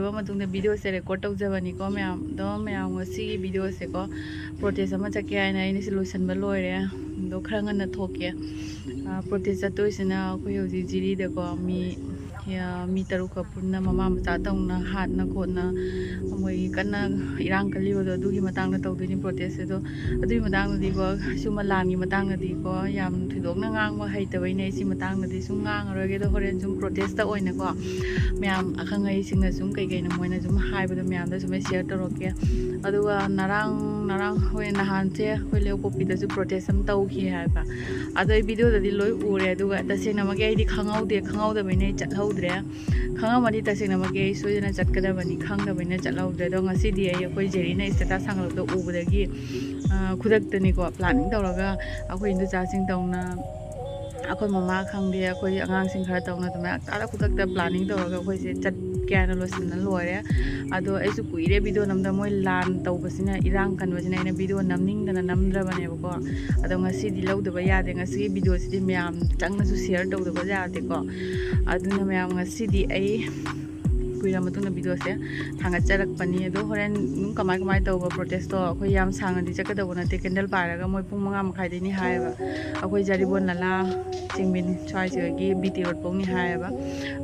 Video से record तौजबनीको ma'am video से को प्रोटेस्ट चके है लोसन लोरे दो खर गन्ना थोके प्रोटेस्ट चतोइसिना अखोई हौजी जिरीदको मी तरुक पुन्ना ममा मचा तौना हाटना खोटना मोई कन्ना इरांग कलिबदो अदुगी मतांगना तौदोनी प्रोटेस्ट दो अदुगी मतांगदीको सुमा लांगी मतांगदीको याम थुदोकना ngang हैतबैने इसी मतांगदी सुम ngangaroge दो होरेन सुम प्रोटेस्ट ओइनाको मैम अखंगै सिंगना सुम कैकैना मोइना सुम हाइबदो मैम दा सुम शेयर तरोके अदुगा नारांग होय नहानसे होय लेकोपीदसु प्रोटेस्ट हम तौखि हाइबा अदो वीडियो ददी लोय उरे अदुगा तसेंगनामगे आइदी खंगाउदबैने चटहौद्रे खंगामदि तसेंगनामगे सोजना चटकदबनी खंगदबैने चटहौद्रे दो ngasidi अखोय जेरीना स्टेटस सांगलबदो उबदगी खुदक्तनिको प्लानिंग तौरगा अखोय इंदु चासिंग तौना अखोय ममा खंगदे अखोय आंगांसिंग खरा तौना तमे तारा खुदक्ता प्लानिंग तौरगा अखोय से चट क्या लोसन लोरे अदो ऐसु कुइरे वीडियो नमदा मोय लान तौबसिना इरांग कनबसिना इन वीडियो नमनिंगदना नमद्रबनेबको अदो ngasidi लौदबा यादे ngasi वीडियो सिदि म्याम चंगनासु शेयर तौदबा यादेको अदुना म्याम ngasidi ai कुइरा मतुंग वीडियो से थांगचरकपनी अदो होरेन कमाय तौबा प्रोटेस्ट तो अखोय याम सांगदि चकदबो नते कैंडल पारगा मोय पुंग 5 मखाइदिनी हायबा अखोय जारिबोन नला चिंगमिन छाइजगी बीटी रोड पोंगनी हायबा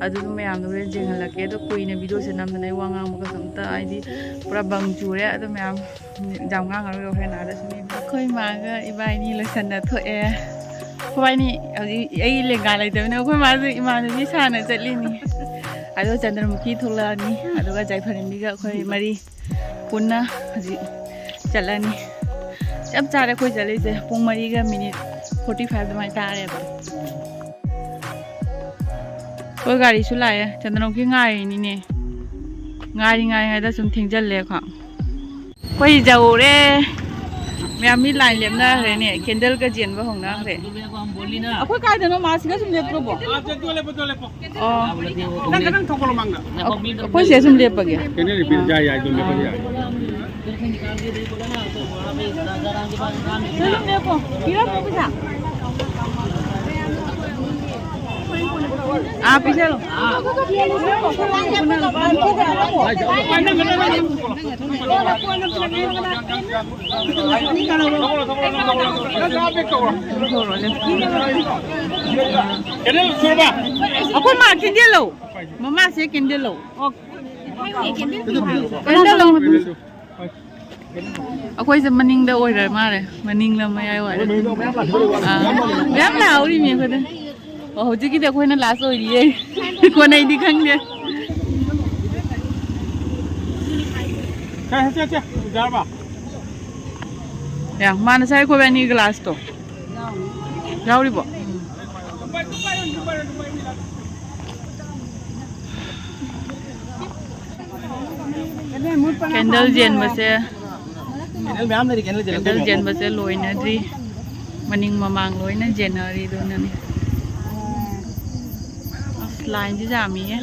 अदु मैम होरेन जेंगलके तो कुइने वीडियो से नमदनै वांगांग मका समता आइदि पूरा बंग जुरे अदु मैम जामगांग आरो होरेन आदा सुनि अखोय मागा इबाइनी लोसनना थोए खोबाइनी एई लेगा लाइदबने अखोय माजु इमानबी साना चटलिनी अदो चंद्रमुखी थोलानी अदुगा जायफरमीगा अखोय मरी पुन्ना हजि चलानी चप चारे खोय चलेसे पुंग मरीगा मिनिट 45 दमाय तारेबा कोई गाड़ी सु लाए चंद्रमुखी गायनीने गायदा सुम थेंजल्ले खा कोई जाऊरे मैम लाइन लेमना रेने कैंडल का जेनबा होंगना रे अखोय कायदनो मासिगा सुम लेप्रोबो नंगन थोकलो मांगना अखोय से सुम लेपगे केने रे बिल जाय दुम लेपगे सुम लेपो किरा पैसा आप पीछे लो अखोय मा कैंडल लो ममा से कैंडल लो अखोय से मनिंग दा ओइरा मारे मनिंग ला मयाय ओइरा मैम लाउरी मे खदे हौजिकी दे अखोयना लास्ट ओइरिये कोनैदि खंगदे चे जाबा या माने साय खोबानी ग्लास तो जाउरिबो कैंडल जेन बसे कैंडल जेन बसे लोइनद्री मनिंग ममांग लोइना जेनरी दोननी लाइन जी जामी है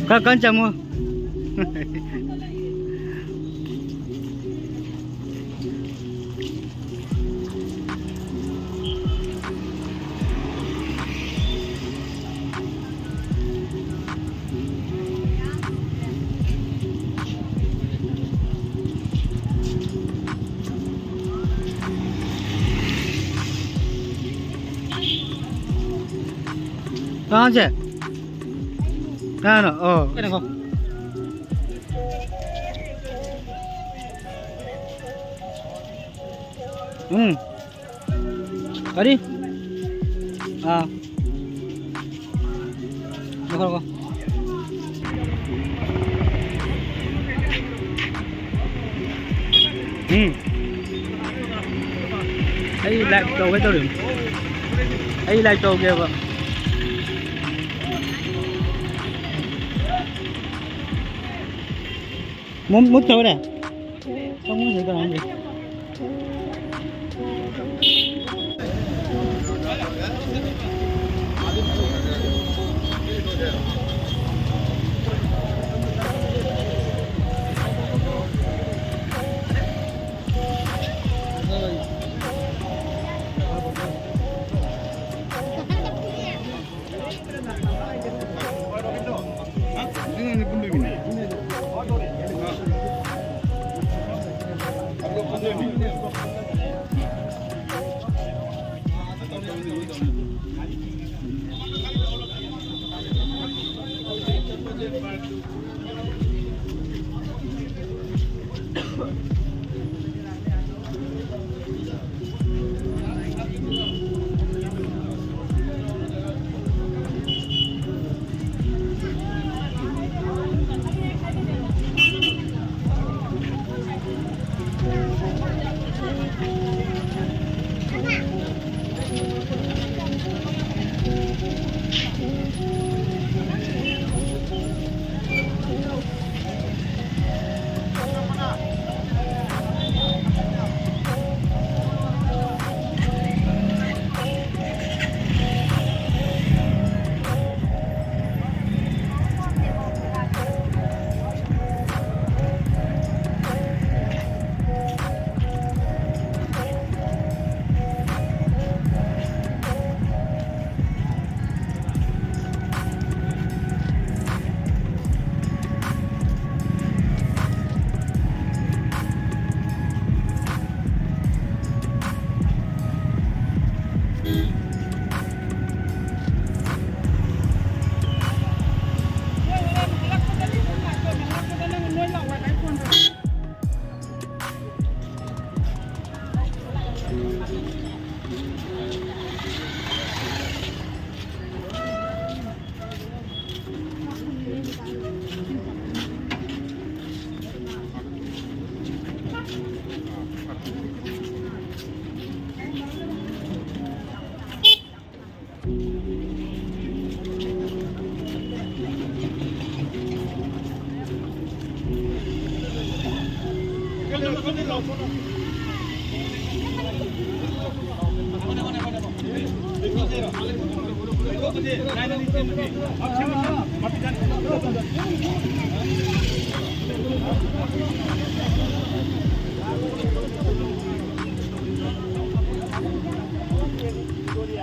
Kakan camu. कहाँ से? कहाँ ना? ओ, ini kok. Tadi? देखो देखो। Ấy lại trâu cái tao đừng. Ấy lại trâu kia vợ. Muốn chơi nè. Không muốn chơi cái gì.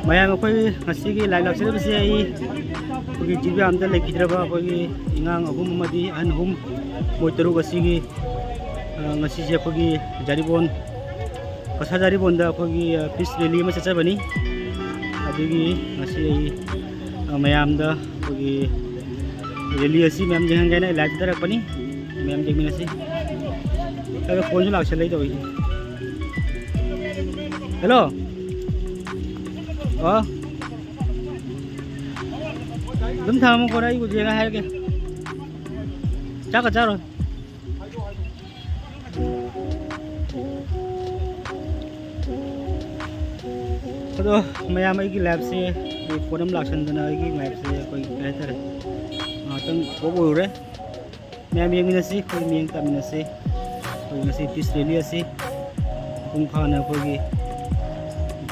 Ma'am अखोई लाइव लाक्चरबसे जीव आमद लेखिद्रब अखोई इंगांग अहुम अहन अहुम मोय तरुक अखोई जारीबोन कसा जारीबोन पीस रैली चबनी मैम रैली मैम जेंगना लाइव तरपनी मैम जेंगसी फोन लाक्चर हेलो तुम थामो को रही बुझेगा है के चाका चारो तो मैम की लैब से फोरम लाक्सन की लैब से कोई कहते हैं तंग को बोरे मैम येंगिनसी कोई मियंग तमिनसी कोई ngasi पीस रैली asi पुंग फाना कोई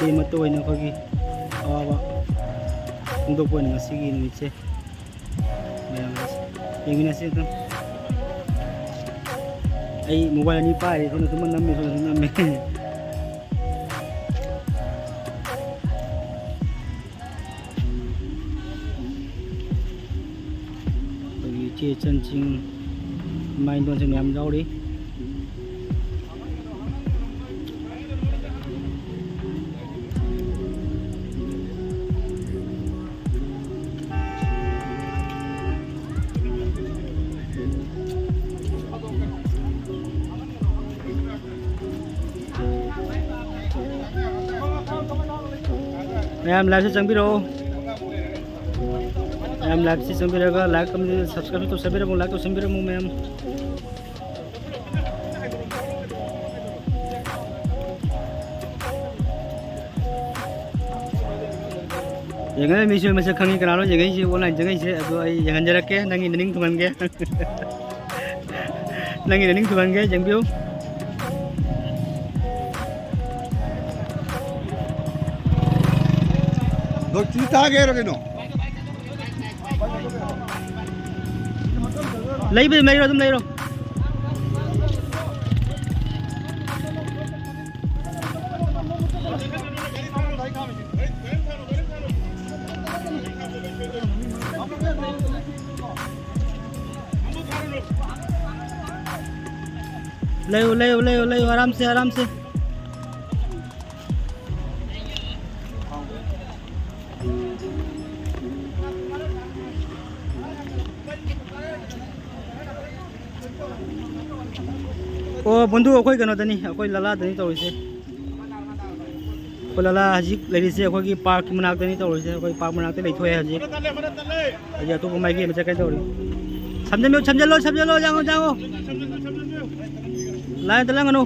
दे मत होइना कोई आवा पुंगदो कोई ngasi gi numitse मैम येंगिनसी तो ai मोबाइल नि पाए तो तुम नम्मे तो नम्मे चे चनचिंग माइन दोन से मैम जाउरी मैम लाइव से चंबीरो मैम लाइव से चंबीरगा लाइक कम सब्सक्राइब तो सबीरो लाइक तो चंबीरो ma'am yengan mi shu masa khangi kana lo yengan ji online jengai se ado ai yengan jarake nangi ning thuman ge nangi ning thuman ge jengbiu do chuta ge ro kino lấy bên này rồi tụi này rồi ले आराम से ओ बंधु अखोई कनो तनी अखोई लाला तनी तौरिसे को लाला हजिक लेरिसे अखोई पार्क मनाक तनी तौरिसे अखोई पार्क मनाक ते लेथोय हजिक अजे तो माइगे मचा kai तौरि समझलो जाओ लाइन तलंग अनु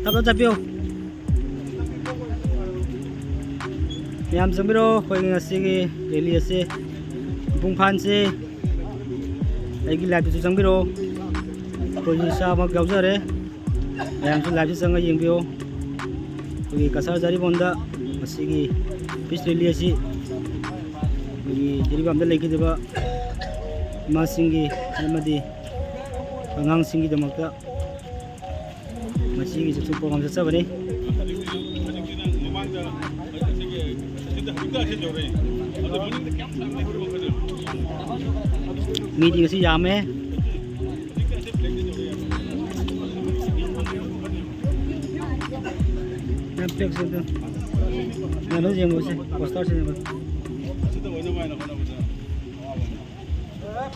तब चपियो मैम चंबीरो कोई रैली से पुंफान से लाइव से चंबीरो कोई सामक गावजरे मैम लाइव से चंग येंबियो कोई कसार जारीबोंदा पीस रैली से जीरीबाम लेखिदबा इमासिंगी अमदी अंगांसिंगी दमकता मसीगी सबसे प्रोग्राम चबनी मीटिंग से यामे नेटफ्लिक्स से नलो जेंगो से पोस्टर से Hai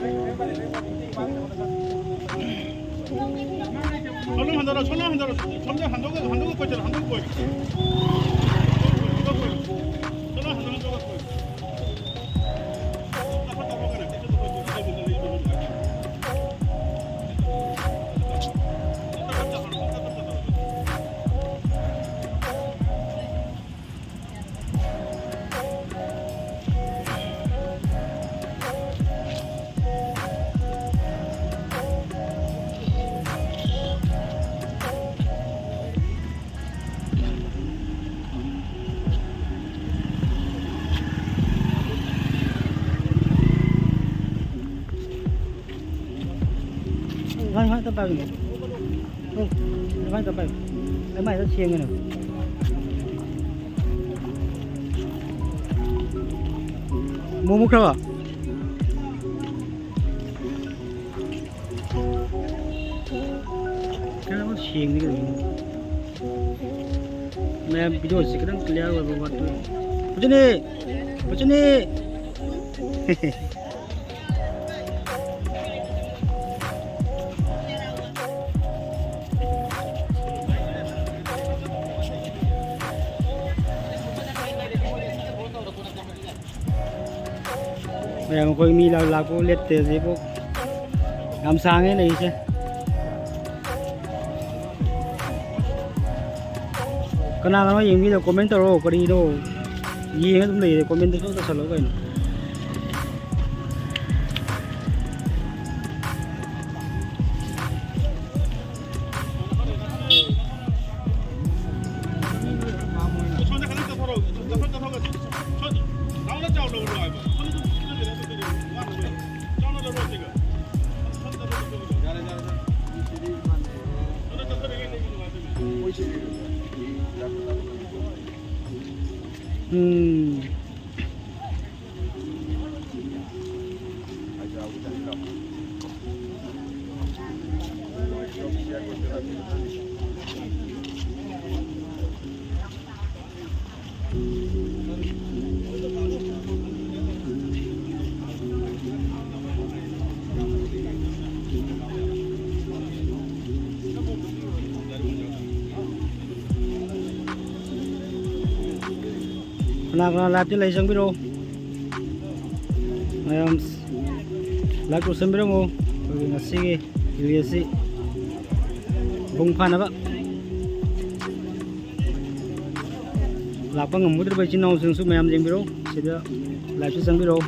tập bài này. Hai tập bài. Cái mày nó chiêng này. Mua mua không à? Cái nó chiêng đi cái gì? Mẹ video sẽ cái đang clear rồi bà tôi. Bữa chân đi. Yang koi mi lagu lihat sih bu, gamsangnya nih sih. Kenapa orang yang video komentar lo, kali itu, iya kan tuh komentar tuh selalu kan. Live chứ lấy sang video live của sang video mo ngasi lihat sih bung pan apa lapang ngemut terbaik cina usung su mayam jeng video sudah live sang video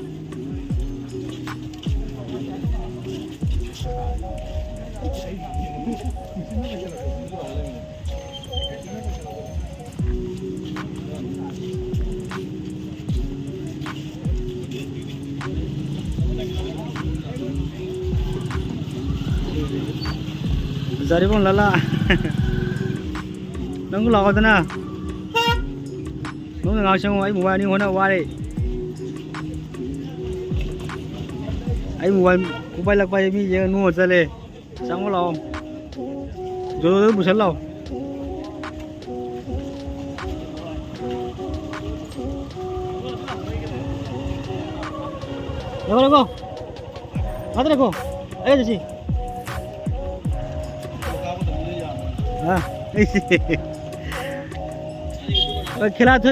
Jadi pun lala, nunggu lawan tu na, nunggu ngau ai mobile ni mana wari, ai mobile lak pai mi je nuo jale, sang lau, jodoh tu bukan lau. Lekor, ada lekor, ayo je si. खिला थे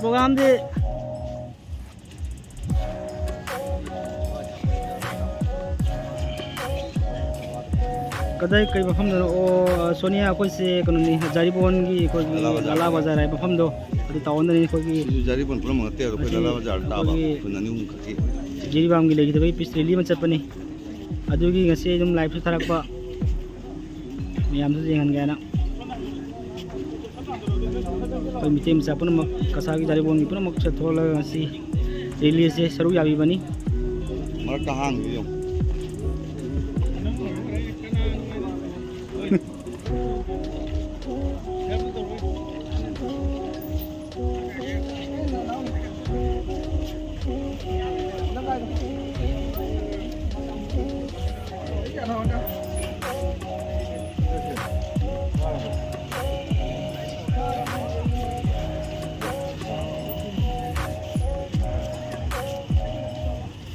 programme दे कदाई कई मफम सोनिया कोई से कनोनी जारीबोन की कोई लाला बाजार है मफम दो अभी टाउन नहीं कोई जारीबोन पुरम होते हैं कोई लाला बाजार टाबा पुनानी उन खती जीरीबाम की लेगी तो भाई पिछले में चपनी अदुगी ngasi जम लाइव से थरक पा मियाम से जेंगन गया ना कोई मिटेम से अपन मक कसागी जारीबोन की पुरम मक चथोला ngasi रेली से सरू याबी बनी मर कहां गयो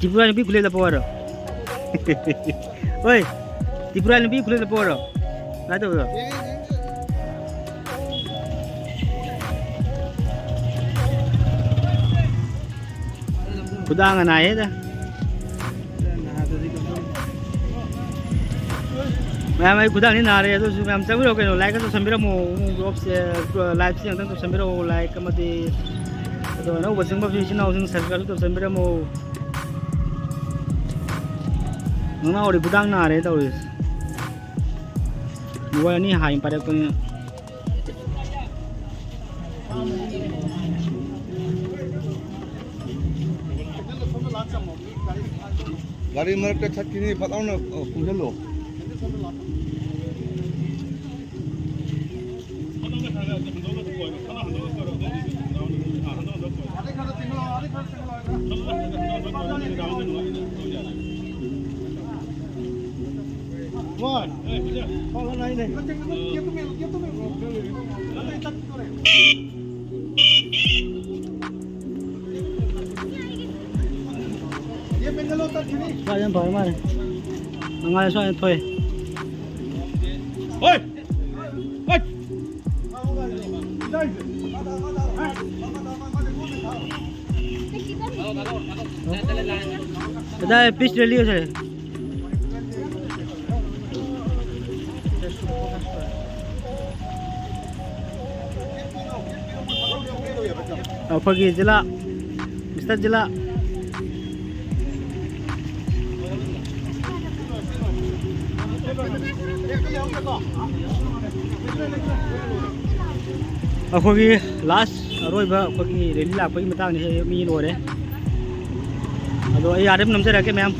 Tiburan lebih kulit apa ada? Oi, Tripura lebih kulit lepas dah. Nak tahu tak? Kudangan aja dah. Ma'am आई खुदा नहीं ना रहे तो मैम सब लोग के लाइक तो संबिरा मो ग्रुप से लाइव से तो संबिरा वो लाइक कमती तो ना वो सिंबा फिश ना उसे सर्कल तो संबिरा मो ना और बुदांग ना रहे तो इस वो नहीं हाई पर तो गाड़ी मर के छत की नहीं पता ना पूछ लो Soal yang baru mana? Mengalir soal yang toy. Oi! Oi! Ada fish deli ke saya? Pergi jela, Mister jela. अखोगी लास्ट अरोइबा अखोगी रेली लापगी मतंग नि मी लोरे अदो आई आरम नमजर के ma'am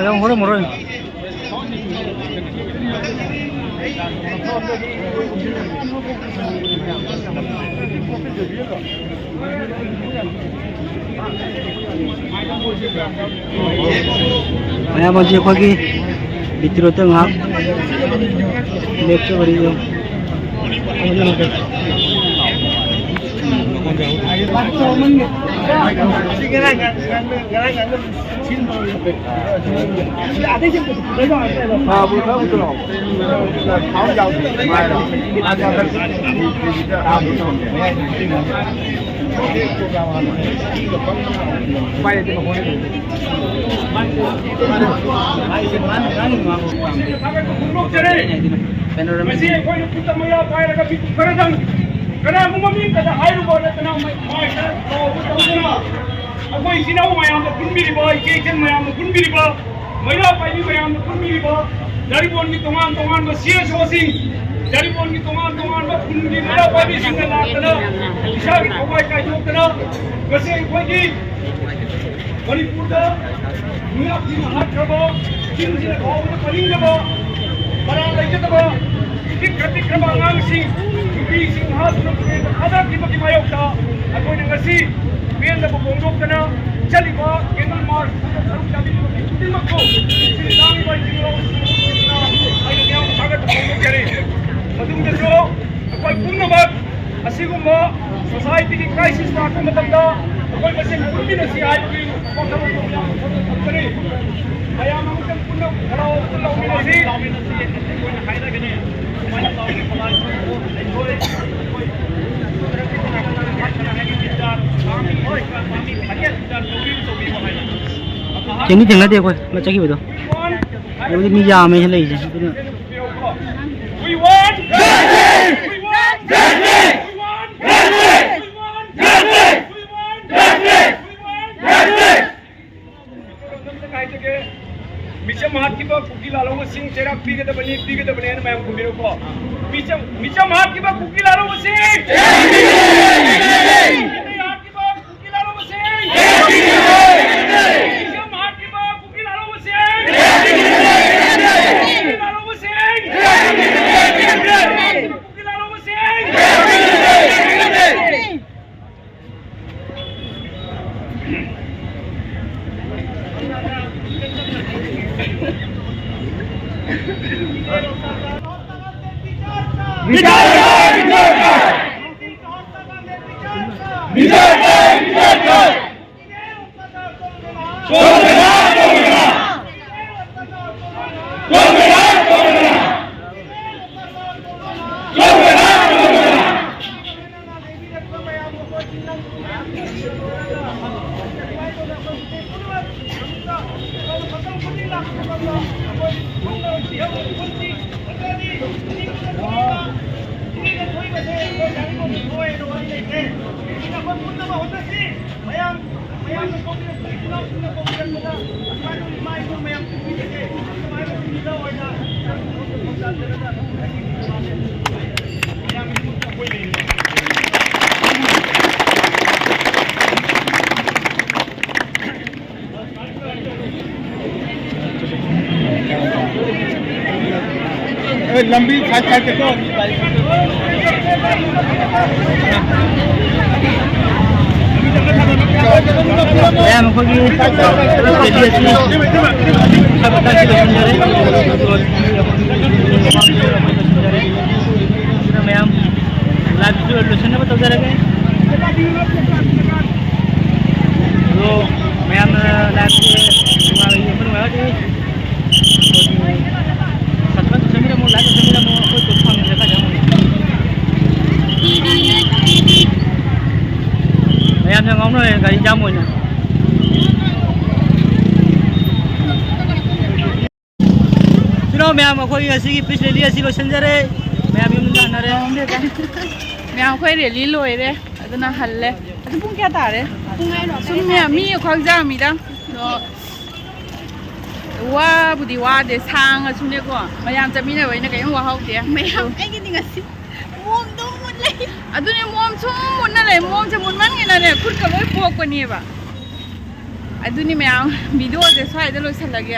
yang orang orang saya mau cek lagi di tiro tengah lecture beri jom ꯑꯩꯈꯣꯏ ꯏꯆꯤꯟ ꯏꯅꯥꯎ ꯃꯌꯥꯝꯅ ꯄꯨꯟꯕꯤꯔꯤꯕ ꯏꯆꯦ ꯏꯆꯟ ꯃꯌꯥꯝꯅ ꯄꯨꯟꯕꯤꯔꯤꯕ महिला पाइबी मैम पुनमीब जरिबोन की तोान CSOसिंग जरिबोन की तोान खुन की महिला पाइबी लातना इसा की थवाई कायदोक्तना गसे अखोगी मणिपुरदा मियाकी हाथ्रबो चिंजिन गावना पनिंगबो बरा लैजतबो टिक्रम आंगांसिंग नुपीसिंग हासुना पुरेदा खादाकिबकी मायोक्ता अखोइना ngasi मेनदबो बोंदोक्तना चलिबा केंद्र मार्च सरुक जाबिबकी खुदिमक्को सिरिदांगी बाई जिंगलो आइना याम थागत बोंदोक्चरी मदुंगदसो अखोइ पुनमक असिगुम्बा सोसाइटी की क्राइसिस लाक्पा मतमदा अखोइ मसेन पुनमिनसि हाइबगी वखम थमकनी मयाम अमुकन पुनम खराव पुनलौमिनसि अखोइना हाइरगने सुमाइना तौनि फलान अखोइ Chừng chừng nó tiêu coi, nó chắc gì vậy? Nếu như mi già mình lấy gì? We want justice! We want justice! We want justice! We want justice! We want justice! We want justice! Mitcham हाथ की बात cookie लालो वो सिंह तेरा पीके तो बनी है ना मैं कुबीरों को मिचम हाथ की बात कुकी लालो वो सिंह हाथ की बात कुकी लालो वो सिंह मिचम हाथ की बात कुकी लालो वो सिंह लालो वो सिंह कुकी लालो वो सिंह लंबी खास के तो मैं हमको कि मैं हम लाइव लोशन में बता रहे हैं तो मैं हम live ngóng rồi cái jam rồi nè. Sino mẹ mà khơi cái gì piece lấy gì lo chân ra mẹ mình đang nè đấy. mẹ khơi để lý lôi đấy, cái nào hẳn đấy. Cái bún kia tả đấy. Sum mẹ mi khoang ra mi đó. Wa budi wa để sang ở chung đấy quá. Mà làm cho mi này vậy nó cái hoa hậu đấy. Mẹ không cái gì ngắt xí. Muông đâu muốn lấy. Aduh ni muam semua mana le muam cemon mana ni nane. Kur kalau pok ni ba. Aduh ni mẹ video để xoay để lôi sang lagi.